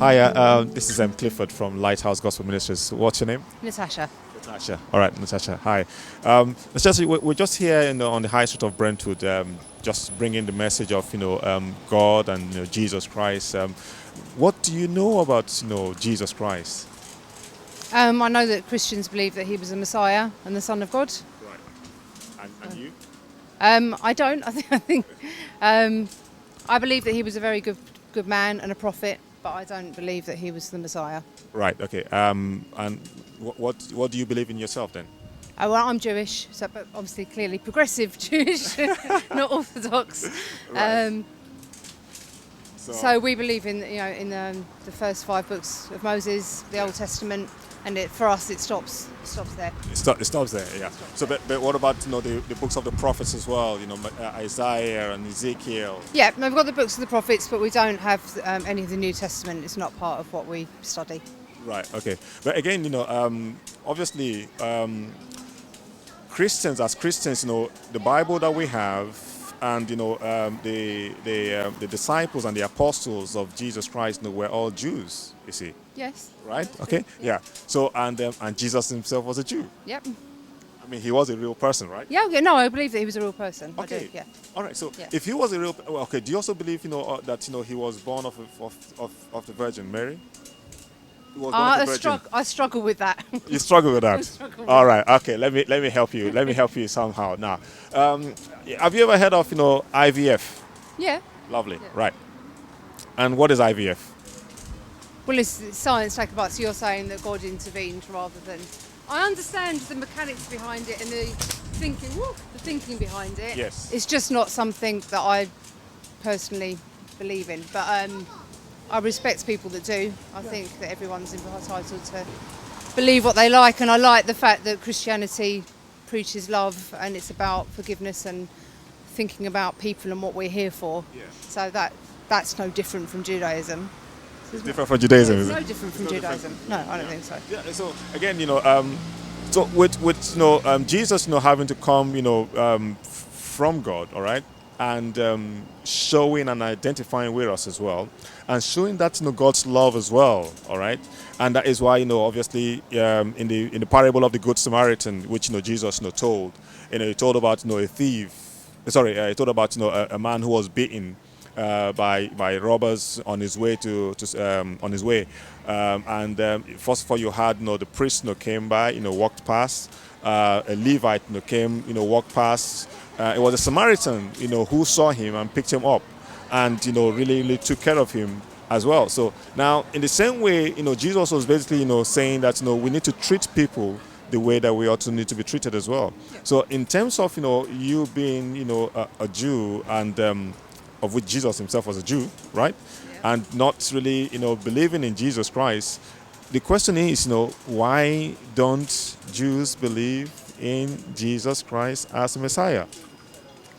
Hi, this is Clifford from Lighthouse Gospel Ministries. What's your name? Natasha. Natasha. All right, Natasha. Hi. Natasha, we're just here on the high street of Brentwood, just bringing the message of God and Jesus Christ. What do you know about Jesus Christ? I know that Christians believe that he was the Messiah and the Son of God. Right. And you? I don't. I believe that he was a very good man and a prophet, but I don't believe that he was the Messiah. Right. Okay. And what do you believe in yourself then? Well, I'm Jewish, but obviously clearly progressive Jewish, not Orthodox. Right. So we believe in the first 5 books of Moses, the Old Testament, and for us it stops there. It stops there, yeah. So, but what about the books of the prophets as well? Isaiah and Ezekiel. Yeah, we've got the books of the prophets, but we don't have any of the New Testament. It's not part of what we study. Right. Okay. But again, obviously, Christians, the Bible that we have, and the disciples and the apostles of Jesus Christ, were all Jews. You see. Yes. Right. Okay. Yeah. So and Jesus himself was a Jew. Yep. I mean, he was a real person, right? Yeah. Okay. No, I believe that he was a real person. Okay. I do. Yeah. All right. So yeah. if he was a real, okay. Do you also believe that he was born of the Virgin Mary? I struggle with that. You struggle with that. I struggle with All right. Okay. Let me help you. Let me help you somehow. Now, have you ever heard of IVF? Yeah. Lovely. Yeah. Right. And what is IVF? Well, it's science take about. So you're saying that God intervened rather than. I understand the mechanics behind it and the thinking behind it. Yes. It's just not something that I personally believe in, but I respect people that do. I think that everyone's entitled to believe what they like, and I like the fact that Christianity preaches love and it's about forgiveness and thinking about people and what we're here for. Yeah. So that's no different from Judaism. It's different from Judaism, It's is it? no different from Judaism. No, I don't think so. Yeah. So again, so with Jesus, having to come, from God, all right, and showing and identifying with us as well, and showing that God's love as well, all right, and that is why obviously in the parable of the Good Samaritan, which Jesus told, he told about a thief. Sorry, he told about a man who was beaten by robbers on his way and first of all you had the priest came by, walked past, a Levite came, walked past. It was a Samaritan who saw him and picked him up and really took care of him as well. So now in the same way Jesus was basically saying that we need to treat people the way that we ought to need to be treated as well. Yeah. So in terms of you being a Jew, and of which Jesus himself was a Jew, right? Yeah. And not really, believing in Jesus Christ. The question is, why don't Jews believe in Jesus Christ as the Messiah?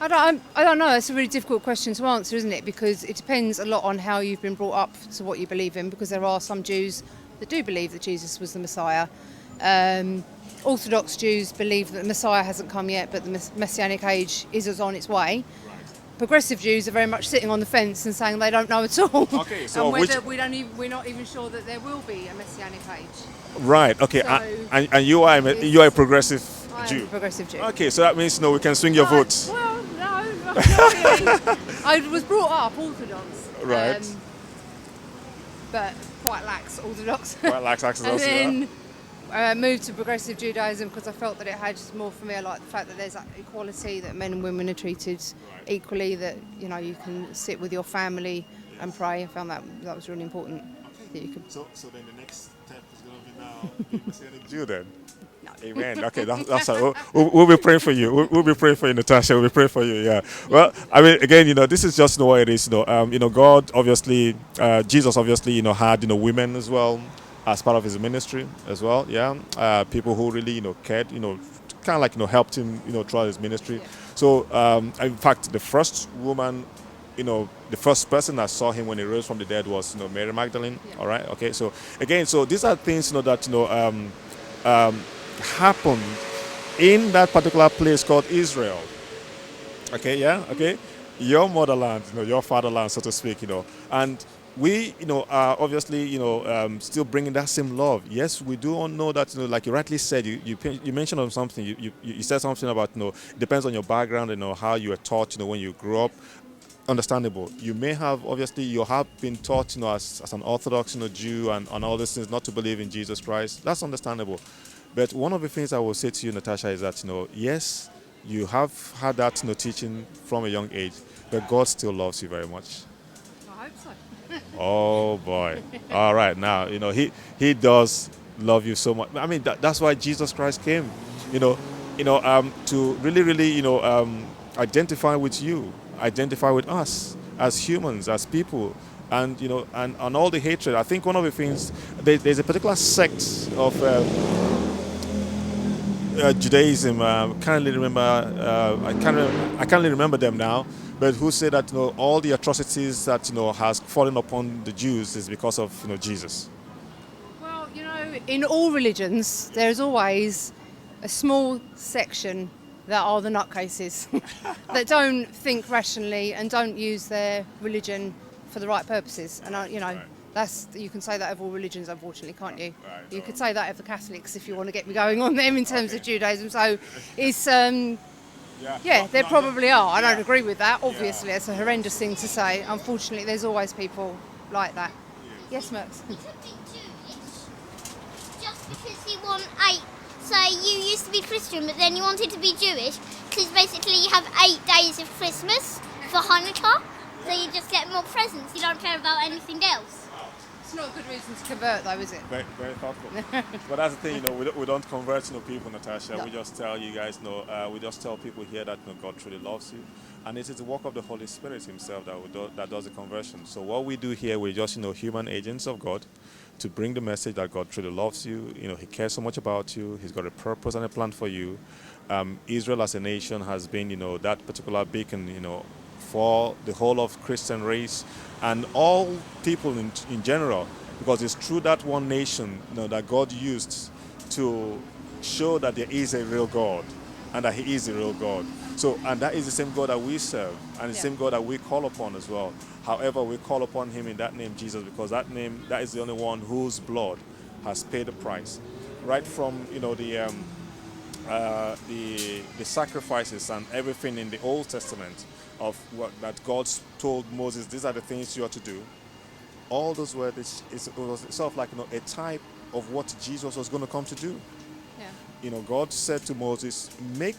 I don't know. It's a really difficult question to answer, isn't it? Because it depends a lot on how you've been brought up to what you believe in. Because there are some Jews that do believe that Jesus was the Messiah. Orthodox Jews believe that the Messiah hasn't come yet, but the Messianic age is on its way. Progressive Jews are very much sitting on the fence and saying they don't know at all. Okay, so and we're not even sure that there will be a Messianic age. Right. Okay. So and you are a progressive Jew. I'm a progressive Jew. Okay, so that means we can swing your vote. Well, no, not really. I was brought up Orthodox. Right. But quite lax Orthodox. Quite lax And also, then moved to progressive Judaism because I felt that it had more for me. I like the fact that there's that equality, that men and women are treated equally, that you can sit with your family and pray. I found that was really important. That you could. So then the next step is going to be now being Messianic Jew then. No. Amen. Okay, that's all. We'll be praying for you. We'll be praying for you, Natasha. We'll be praying for you. Yeah. Well, I mean, again, this is just what it is. God obviously, Jesus obviously, had women as well as part of his ministry as well. Yeah. People who really cared, kind of like helped him, throughout his ministry. Yeah. So, in fact, the first woman, the first person that saw him when he rose from the dead was, Mary Magdalene. Yeah. All right. Okay. So again, so these are things, that happened in that particular place called Israel. Okay. Yeah. Okay. Your motherland, your fatherland, so to speak. And we, are obviously, still bringing that same love. Yes, we do all know that, like you rightly said, you mentioned on something. You said something about, it depends on your background, how you were taught, when you grew up. Understandable. You may have, obviously, you have been taught, as an Orthodox, Jew, and all these things, not to believe in Jesus Christ. That's understandable. But one of the things I will say to you, Natasha, is that, yes, you have had that, teaching from a young age, but God still loves you very much. I hope so. Oh boy! All right, now he does love you so much. I mean, that's why Jesus Christ came, to really, really, identify with you, identify with us as humans, as people, and and all the hatred. I think one of the things, there's a particular sect of Judaism. Can't really remember. I can't really remember them now. But who say that all the atrocities that has fallen upon the Jews is because of Jesus? Well, in all religions, there's always a small section that are the nutcases that don't think rationally and don't use their religion for the right purposes. And you can say that of all religions, unfortunately, can't you? Right, You could say that of the Catholics if you want to get me going on them in terms of Judaism. So it's yeah, there probably are. I don't agree with that. Obviously, it's a horrendous thing to say. Unfortunately, there's always people like that. Yes, Mertz. Just because you want eight, so you used to be Christian, but then you wanted to be Jewish, because basically you have 8 days of Christmas for Hanukkah, so you just get more presents. You don't care about anything else. It's not a good reason to convert, though, is it? Very, very thoughtful. But that's the thing, we don't convert people, Natasha. No. We just tell you guys, we just tell people here that God truly loves you, and it is the work of the Holy Spirit Himself that does the conversion. So what we do here, we're just human agents of God, to bring the message that God truly loves you. He cares so much about you. He's got a purpose and a plan for you. Israel as a nation has been, that particular beacon, for the whole of Christian race and all people in general, because it's through that one nation that God used to show that there is a real God and that He is a real God. So, and that is the same God that we serve and the same God that we call upon as well. However, we call upon Him in that name, Jesus, because that name, that is the only one whose blood has paid the price. Right from the sacrifices and everything in the Old Testament of what that God told Moses, these are the things you are to do. All those were it was sort of like a type of what Jesus was going to come to do. Yeah. God said to Moses, make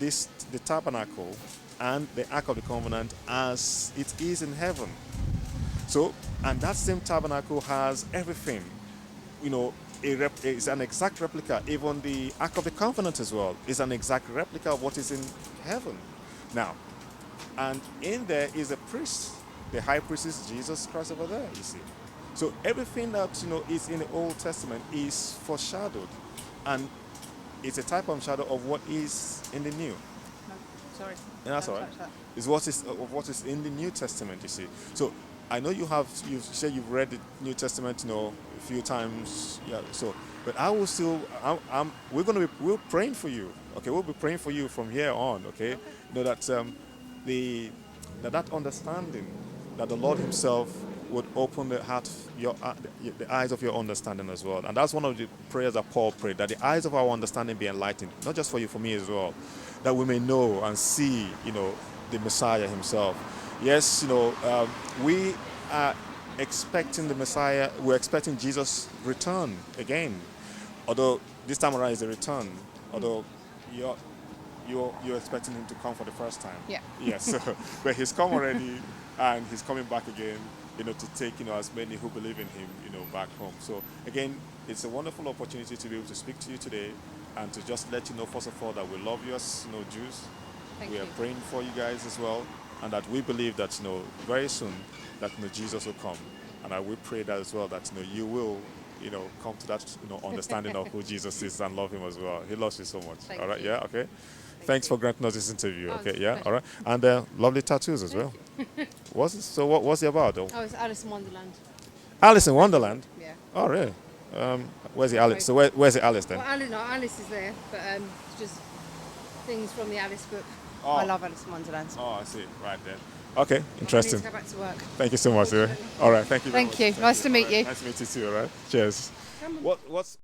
the tabernacle and the Ark of the Covenant as it is in heaven. So, and that same tabernacle has everything. It's an exact replica. Even the Ark of the Covenant as well is an exact replica of what is in heaven. Now, and in there is a priest. The high priest is Jesus Christ over there, you see. So everything that is in the Old Testament is foreshadowed, and it's a type and shadow of what is in the New. No, sorry. And that's all Don't right. touch that. It's what is in the New Testament, you see. So I know you've said you've read the New Testament, a few times. Yeah. So, but I will still. We're praying for you. Okay, we'll be praying for you from here on. Okay. That that understanding, that the Lord Himself would open the the eyes of your understanding as well. And that's one of the prayers that Paul prayed, that the eyes of our understanding be enlightened, not just for you, for me as well, that we may know and see, the Messiah Himself. Yes, we are expecting the Messiah. We're expecting Jesus' return again, although this time around is a return. Although you're expecting Him to come for the first time. Yeah. Yes, but He's come already, and He's coming back again. To take as many who believe in Him, back home. So again, it's a wonderful opportunity to be able to speak to you today, and to just let you know, first of all, that we love you as Jews. Thank We you. are praying for you guys as well, and that we believe that very soon that Jesus will come, and I will pray that as well, that you will come to that understanding of who Jesus is and love Him as well. He loves you so much. Thank All right, you. yeah, okay. Thanks for granting us this interview. Oh, Okay, it's a yeah, pleasure. all right, and lovely tattoos as well. What's it about though? Oh, it's Alice in Wonderland. Alice in Wonderland. Yeah. Oh, really? Where's the Alice? So where's the Alice then? Well, Alice is there, but it's just things from the Alice book. Oh. I love Alice in Wonderland. Oh, I see. Right then. Okay, I need interesting. to go back to work. Thank you so much. All right, thank you. very Thank much. you. Nice to meet All right, you. Nice to meet you too. All right. Cheers. What's